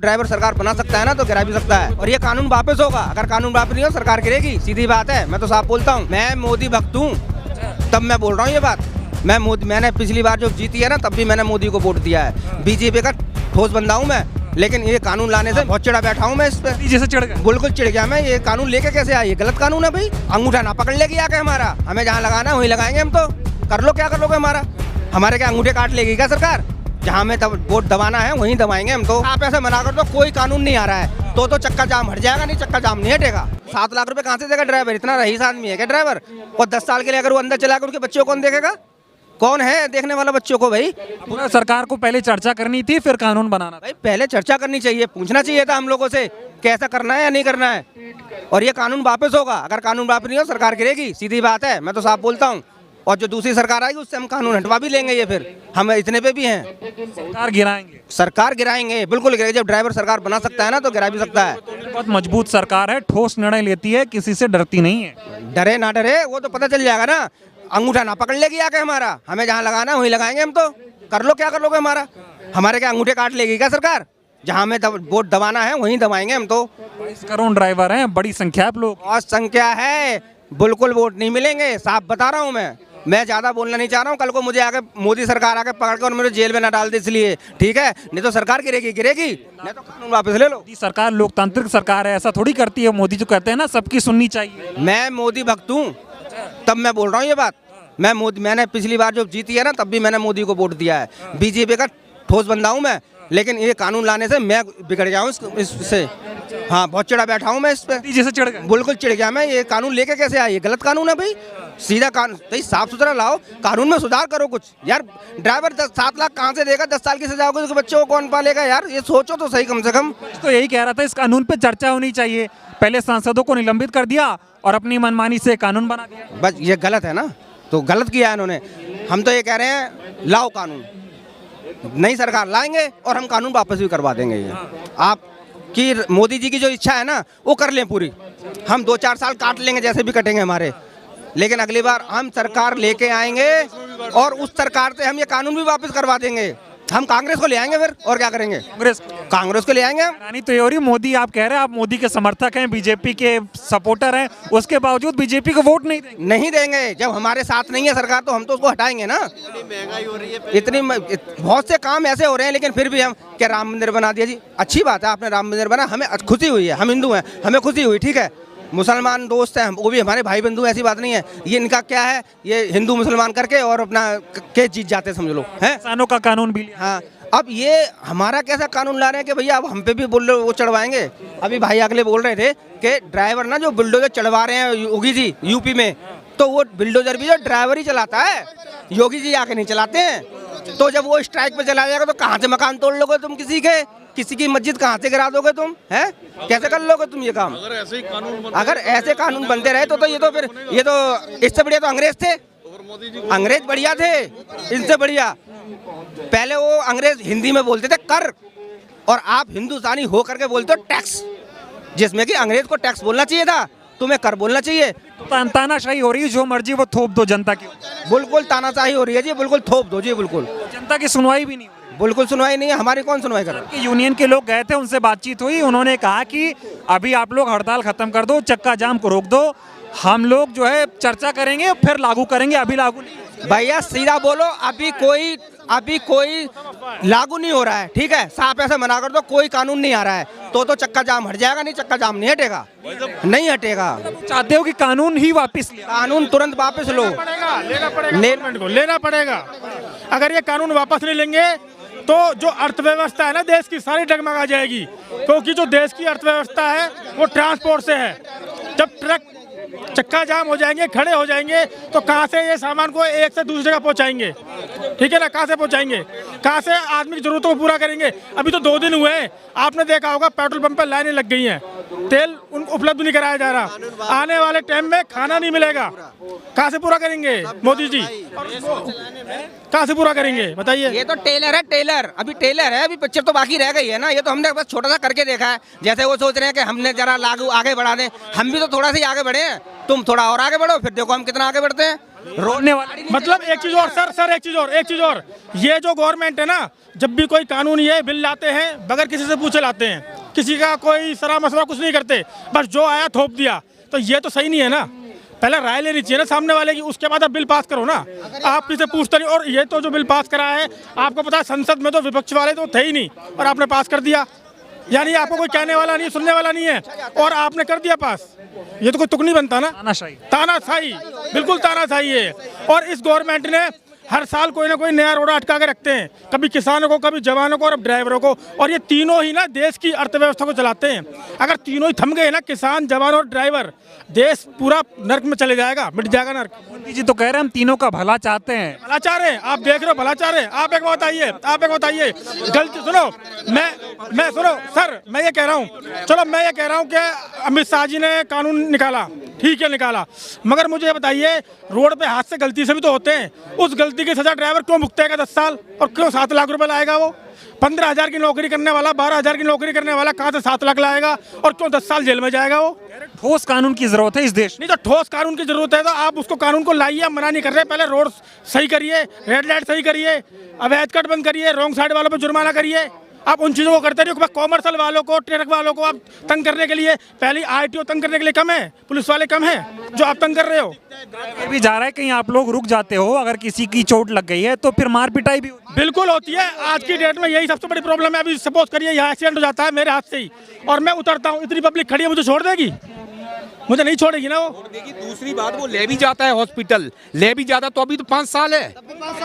Driver सरकार बना सकता है ना, तो गिरा भी सकता है। और ये कानून वापस होगा। अगर कानून वापस नहीं हो, सरकार गिरेगी, सीधी बात है। मैं तो साफ बोलता हूँ, मैं मोदी भक्त हूँ, तब मैं बोल रहा हूँ ये बात। मैंने पिछली बार जो जीती है ना, तब भी मैंने मोदी को वोट दिया है। बीजेपी का ठोस बंदा हूँ मैं, लेकिन ये कानून लाने से बहुत चिढ़ा बैठा हूँ मैं इस पे। जैसे चढ़ गया, बिल्कुल चिढ़ गया मैं। ये कानून लेके कैसे आए? ये गलत कानून है भाई। अंगूठा ना पकड़ लेगी आके हमारा, हमें जहाँ लगाना है वहीं लगाएंगे हम। तो कर लो, क्या कर लोगे हमारा? हमारे क्या अंगूठे काट लेगी क्या सरकार? जहाँ हमें वोट दबाना है वहीं दबाएंगे हम। तो आप ऐसे मना कर दो, कोई कानून नहीं आ रहा है तो चक्का जाम हट जाएगा, नहीं चक्का जाम नहीं हटेगा। 7 लाख रुपए कहाँ से देगा ड्राइवर? इतना रईस आदमी है क्या ड्राइवर? और 10 साल के लिए अगर वो अंदर चला गया, उनके बच्चों को कौन देखेगा? कौन है देखने वाला बच्चों को भाई? सरकार को पहले चर्चा करनी थी, फिर कानून बनाना था। भाई पहले चर्चा करनी चाहिए, पूछना चाहिए था हम लोगों से कैसा करना है या नहीं करना है। और ये कानून वापस होगा। अगर कानून वापस नहीं हो, सरकार गिरेगी, सीधी बात है। मैं तो साफ बोलता हूँ। और जो दूसरी सरकार आएगी उससे हम कानून हटवा भी लेंगे। ये फिर हम इतने पे भी हैं। सरकार गिराएंगे, बिल्कुल गिराएंगे। जब ड्राइवर सरकार बना सकता है ना, तो गिरा भी सकता है। बहुत मजबूत सरकार है, ठोस निर्णय लेती है, किसी से डरती नहीं है। डरे ना डरे वो तो पता चल जाएगा ना। अंगूठा ना पकड़ लेगी आके हमारा, हमें जहाँ लगाना है वहीं लगाएंगे हम। तो कर लो, क्या कर लोगे हमारा? हमारे क्या अंगूठे काट लेगी क्या सरकार? जहाँ हमें वोट दबाना है वहीं दबाएंगे हम। तो 22 करोड़ ड्राइवर हैं, बड़ी संख्या है लोग। बहुत संख्या है, बिल्कुल वोट नहीं मिलेंगे, साफ बता रहा हूँ मैं ज्यादा बोलना नहीं चाह रहा हूँ। कल को मुझे आके मोदी सरकार आके पकड़ कर और मुझे जेल में ना डाल दे, इसलिए ठीक है। नहीं तो सरकार गिरेगी, नहीं तो कानून वापस ले लो। सरकार लोकतांत्रिक सरकार है, ऐसा थोड़ी करती है। मोदी जो कहते हैं ना, सबकी सुननी चाहिए। मैं मोदी भक्त हूँ, तब मैं बोल रहा हूँ ये बात। मैंने पिछली बार जो जीती है ना, तब भी मैंने मोदी को वोट दिया है। बीजेपी का ठोस बंदा हूँ मैं, लेकिन ये कानून लाने से मैं बिगड़ जाऊँ इससे। हाँ, बहुत चिढ़ा बैठा हूँ मैं इस पे। जैसे चढ़ गया, बिल्कुल चिढ़ गया मैं। ये कानून लेके कैसे आए? ये गलत कानून है भाई। सीधा कानून भाई, साफ सुथरा लाओ, कानून में सुधार करो कुछ यार। ड्राइवर 7 लाख कहाँ से देगा? 10 साल की सजा होगी तो बच्चों को कौन पालेगा यार? ये सोचो तो सही कम से कम। तो यही कह रहा था, इस कानून पे चर्चा होनी चाहिए। पहले सांसदों को निलंबित कर दिया और अपनी मनमानी से कानून बना दिया। बस ये गलत है ना, तो गलत किया है इन्होंने। हम तो ये कह रहे हैं, लाओ कानून, नई सरकार लाएंगे और हम कानून वापस भी करवा देंगे। ये आपकी मोदी जी की जो इच्छा है ना, वो कर लें पूरी। हम 2-4 साल काट लेंगे, जैसे भी कटेंगे हमारे, लेकिन अगली बार हम सरकार लेके आएंगे और उस सरकार से हम ये कानून भी वापस करवा देंगे। हम कांग्रेस को ले आएंगे फिर, और क्या करेंगे? कांग्रेस को ले आएंगे हम। रानी तो ये हो रही, मोदी आप कह रहे हैं आप मोदी के समर्थक हैं, बीजेपी के सपोर्टर हैं, उसके बावजूद बीजेपी को वोट नहीं देंगे। जब हमारे साथ नहीं है सरकार, तो हम तो उसको हटाएंगे ना। महंगाई हो रही है, इतनी बहुत से काम ऐसे हो रहे हैं, लेकिन फिर भी हम क्या राम मंदिर बना दिया जी? अच्छी बात है, आपने राम मंदिर बना, हमें खुशी हुई है। हम हिंदू हैं, हमें खुशी हुई, ठीक है। मुसलमान दोस्त हैं, वो भी हमारे भाई बंधु, ऐसी बात नहीं है। ये इनका क्या है, ये हिंदू मुसलमान करके और अपना केस जीत जाते समझ लो, हैं। किसानों का कानून भी। हाँ, अब ये हमारा कैसा कानून ला रहे हैं कि भैया अब हम पे भी वो चढ़वाएंगे। अभी भाई अगले बोल रहे थे कि ड्राइवर ना जो बुलडोजर चढ़वा रहे हैं योगी जी यूपी में, तो वो बुलडोजर भी जो ड्राइवर ही चलाता है, योगी जी आके नहीं चलाते हैं। तो जब वो स्ट्राइक पे चला जाएगा, तो कहाँ से मकान तोड़ लोगे तुम? किसी की मस्जिद कहाँ से गिरा दोगे तुम? हैं, कैसे कर लोगे तुम ये काम? अगर ऐसे कानून बनते रहे तो ये तो इससे बढ़िया तो अंग्रेज थे। अंग्रेज बढ़िया थे, इनसे बढ़िया। पहले वो अंग्रेज हिंदी में बोलते थे कर, और आप हिंदुस्तानी हो करके बोलते हो टैक्स, जिसमें कि अंग्रेज को टैक्स बोलना चाहिए था, तुम्हें कर बोलना चाहिए। तानाशाही हो रही है, जो मर्जी वो थोप दो जनता की। बिल्कुल तानाशाही हो रही है जी, बिल्कुल थोप दो जी, बिल्कुल। जनता की सुनवाई भी नहीं, बिल्कुल सुनवाई नहीं है। हमारी कौन सुनवाई कर रहा है? यूनियन के लोग गए थे, उनसे बातचीत हुई, उन्होंने कहा कि अभी आप लोग हड़ताल खत्म कर दो, चक्का जाम को रोक दो, हम लोग जो है चर्चा करेंगे फिर लागू करेंगे, अभी लागू नहीं। भैया सीधा बोलो, अभी कोई लागू नहीं हो रहा है, ठीक है। साफ ऐसे मना कर दो, कोई कानून नहीं आ रहा है तो चक्का जाम हट जाएगा, नहीं चक्का जाम नहीं हटेगा, नहीं हटेगा। चाहते हो कि कानून ही वापस ले? कानून तुरंत वापस लो, लेना पड़ेगा। अगर ये कानून वापस नहीं लेंगे तो जो अर्थव्यवस्था है ना देश की, सारी डगमगा जाएगी। क्योंकि जो देश की अर्थव्यवस्था है वो ट्रांसपोर्ट से है। जब ट्रक चक्का जाम हो जाएंगे, खड़े हो जाएंगे, तो कहाँ से ये सामान को एक से दूसरी जगह पहुँचाएंगे? ठीक है ना, कहाँ से पहुँचाएंगे? कहाँ से आदमी की जरूरतों को पूरा करेंगे? अभी तो 2 दिन हुए हैं, आपने देखा होगा पेट्रोल पंप पर लाइनें लग गई हैं, तेल उनको उपलब्ध नहीं कराया जा रहा। आने वाले टाइम में खाना नहीं मिलेगा, कहाँ से पूरा करेंगे मोदी जी? कहाँ से पूरा करेंगे बताइए? ये तो टेलर है, टेलर अभी टेलर है, अभी पिक्चर तो बाकी रह गई है ना। ये तो हमने बस छोटा सा करके देखा है। जैसे वो सोच रहे हैं कि हमने जरा लागू आगे बढ़ा दें, हम भी तो थोड़ा सा आगे बढ़े हैं, तुम थोड़ा और आगे बढ़ो, फिर देखो हम कितना आगे बढ़ते हैं। रोने वाला मतलब एक चीज और सर एक चीज और ये जो गवर्नमेंट है ना, जब भी कोई कानून ये बिल लाते हैं बगैर किसी से पूछे लाते हैं, किसी का कोई सलाह मशवरा कुछ नहीं करते, बस जो आया थोप दिया, तो ये तो सही नहीं है ना। पहले राय लेनी चाहिए ना सामने वाले की, उसके बाद आप बिल पास करो ना। आप किसी से पूछते नहीं। और ये तो जो बिल पास करा है, आपको पता है संसद में तो विपक्ष वाले तो थे ही नहीं और आपने पास कर दिया, यानी आपको कोई कहने वाला नहीं, सुनने वाला नहीं है और आपने कर दिया पास। ये तो कोई तुक नहीं बनता ना, तानाशाही, बिल्कुल तानाशाही है। और इस गवर्नमेंट ने हर साल कोई ना कोई नया रोड़ा अटका के रखते हैं, कभी किसानों को, कभी जवानों को और अब ड्राइवरों को। और ये तीनों ही ना देश की अर्थव्यवस्था को चलाते हैं। अगर तीनों ही थम गए ना, किसान, जवान और ड्राइवर, देश पूरा नर्क में चले जाएगा, मिट जाएगा नर्क। मोदी जी तो कह रहे हैं हम तीनों का भला चाहते हैं। भला चाह रहे हैं, आप देख रहे हो, भला चाह रहे हैं। आप एक बताइए, गलती सुनो, मैं सुनो सर, मैं ये कह रहा हूँ, चलो मैं ये कह रहा हूँ कि अमित शाह जी ने कानून निकाला, ठीक है निकाला, मगर मुझे ये बताइए, रोड पे हाथ से गलती से भी तो होते हैं, उस गलती की सजा ड्राइवर क्यों भुगतेगा 10 साल और क्यों 7 लाख रुपए लाएगा? वो 15,000 की नौकरी करने वाला, 12,000 की नौकरी करने वाला कहाँ से 7 लाख लाएगा और क्यों 10 साल जेल में जाएगा? वो ठोस कानून की जरूरत है इस देश में। नहीं तो ठोस कानून की जरूरत है तो आप उसको कानून को लाइए, हम मना नहीं कर रहे। पहले रोड सही करिए, रेड लाइट सही करिए, अवैध कट बंद करिए, रॉन्ग साइड वालों पे जुर्माना करिए। आप उन चीज़ों को करते रहिए। कॉमर्शियल वालों को, ट्रक वालों को आप तंग करने के लिए, पहले आरटीओ तंग करने के लिए कम है, पुलिस वाले कम हैं जो आप तंग कर रहे हो। ये भी जा रहा है कहीं आप लोग रुक जाते हो, अगर किसी की चोट लग गई है तो फिर मार पिटाई भी होती है। बिल्कुल होती है, आज की डेट में यही सबसे बड़ी प्रॉब्लम है। अभी सपोज करिए यहाँ एक्सीडेंट हो जाता है मेरे हाथ से ही और मैं उतरता हूँ, इतनी पब्लिक खड़ी है, मुझे छोड़ देगी? मुझे नहीं छोड़ेगी ना वो। देखिए दूसरी बात, वो ले भी जाता है हॉस्पिटल, ले भी जाता तो अभी तो 5 साल है,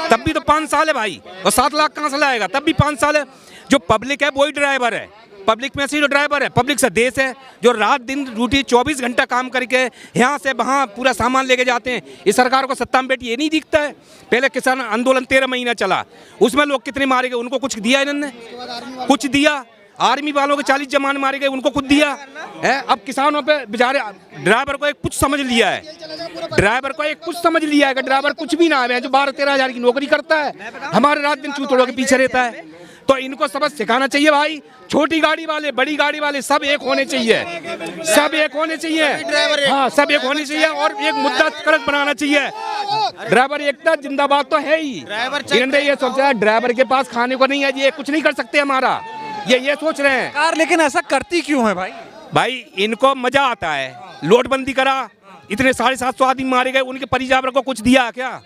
तब भी तो 5 साल है भाई, और 7 लाख कहाँ से लाएगा? तब भी 5 साल है। जो पब्लिक है वही ड्राइवर है, पब्लिक में से जो ड्राइवर है, पब्लिक से देश है, जो रात दिन ड्यूटी 24 घंटा काम करके यहाँ से वहाँ पूरा सामान लेके जाते हैं। इस सरकार को सत्ता में बैठी ये नहीं दिखता है। पहले किसान आंदोलन 13 महीना चला, उसमें लोग कितने मारे गए, उनको कुछ दिया इन्होंने? कुछ दिया? आर्मी वालों के 40 जवान मारे गए, उनको खुद दिया है? अब किसानों पे बेचारे, ड्राइवर को एक कुछ समझ लिया है, कि ड्राइवर कुछ भी ना है, जो 12-13 हज़ार की नौकरी करता है, हमारे रात दिन चूतड़ों के पीछे रहता है। तो इनको सबक सिखाना चाहिए भाई। छोटी गाड़ी वाले, बड़ी गाड़ी वाले, सब एक होने चाहिए, सब एक होने चाहिए, हाँ सब एक होने चाहिए। और एक मुद्दा कड़क बनाना चाहिए, ड्राइवर एकता जिंदाबाद तो है ही। इन्होंने ये सोचा है ड्राइवर के पास खाने को नहीं है, ये कुछ नहीं कर सकते हमारा, ये सोच रहे हैं कार। लेकिन ऐसा करती क्यों है भाई? भाई इनको मजा आता है। नोटबंदी करा, इतने 750 आदमी मारे गए, उनके परिवार को कुछ दिया क्या?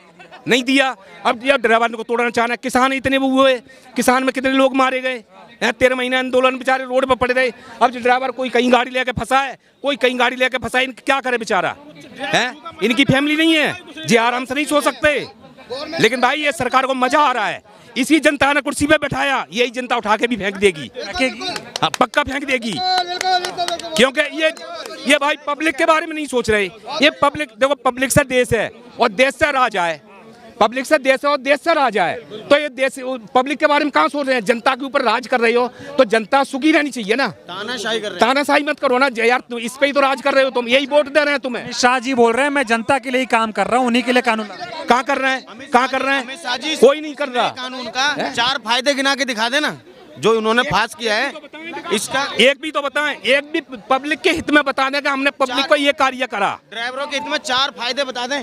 नहीं दिया। अब ड्राइवर को तोड़ना चाहना, किसान इतने वो हुए, किसान में कितने लोग मारे गए, 13 महीने आंदोलन, बेचारे रोड पर पड़े रहे। अब जो ड्राइवर कोई कहीं गाड़ी लेके फंसा है, कोई कहीं गाड़ी लेके फंसा है, इनकी क्या करे बेचारा है? इनकी फैमिली नहीं है जी, आराम से नहीं सो सकते। लेकिन भाई ये सरकार को मजा आ रहा है, इसी जनता ने कुर्सी पे बैठाया, यही जनता उठा के भी फेंक देगी, हाँ पक्का फेंक देगी। क्योंकि ये भाई पब्लिक के बारे में नहीं सोच रहे। ये पब्लिक देखो, पब्लिक से देश है और देश से राज है, पब्लिक से देश है और देश से राज है। तो ये देश पब्लिक के बारे में कहाँ सोच रहे हैं? जनता के ऊपर राज कर रहे हो तो जनता सुखी रहनी चाहिए ना, तानाशाही मत करो ना यार, तुम इस पे ही तो राज कर रहे हो, तुम यही वोट दे रहे हैं तुम्हें। शाह जी बोल रहे हैं मैं जनता के लिए ही काम कर रहा हूँ, उन्हीं के लिए कानून। कहाँ कर रहे हैं? कहाँ कर रहे हैं? कोई नहीं कर रहा। कानून का 4 फायदे गिना के दिखा देना जो उन्होंने पास किया है, इसका एक भी तो बताएं, एक भी पब्लिक के हित में बता दें कि हमने पब्लिक को ये कार्य करा। ड्राइवरों के हित में 4 फायदे बता दें।